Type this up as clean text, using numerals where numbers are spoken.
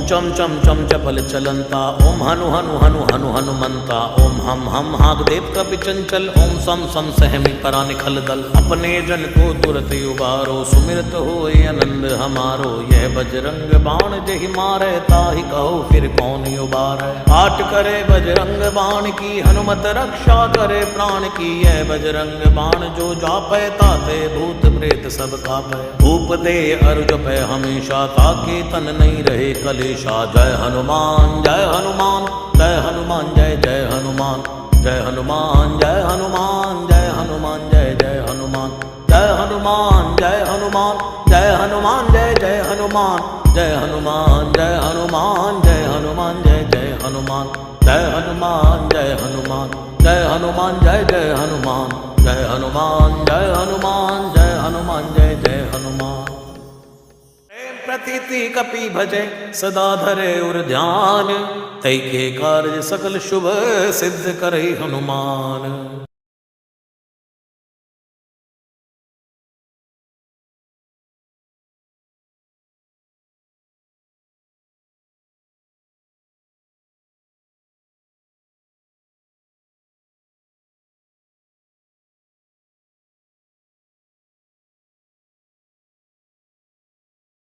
चम चम चम चपल चलंता, ओम हनु हनु हनु हनु हनुमंता, ओम हम हागदेव कपि चंचल, ओम सम सम सहमी परा निखल दल। अपने जन को तुरत उबारो, सुमिरत होए आनंद हमारो। यह बजरंग बाण जहि मारे, ताहि कहो फिर कौन उबारे। पाठ करे बजरंग बाण की, हनुमत रक्षा करे प्राण की। यह बजरंग बाण जो जापै, ताते भूत प्रेत सब कापै। धूप दे अरु जपै हमेशा, ताके तन नहीं रहे कलेशा। जय हनुमान जय हनुमान जय हनुमान जय जय हनुमान। जय हनुमान जय हनुमान जय हनुमान जय जय हनुमान। जय हनुमान जय हनुमान जय हनुमान जय जय हनुमान। जय हनुमान जय हनुमान जय हनुमान जय जय हनुमान। जय हनुमान जय हनुमान जय हनुमान जय जय हनुमान। जय हनुमान जय हनुमान जय हनुमान जय जय हनुमान। प्रतीति कपि भजे सदा धरे उर ध्यान, तै के कार्य सकल शुभ सिद्ध करे हनुमान।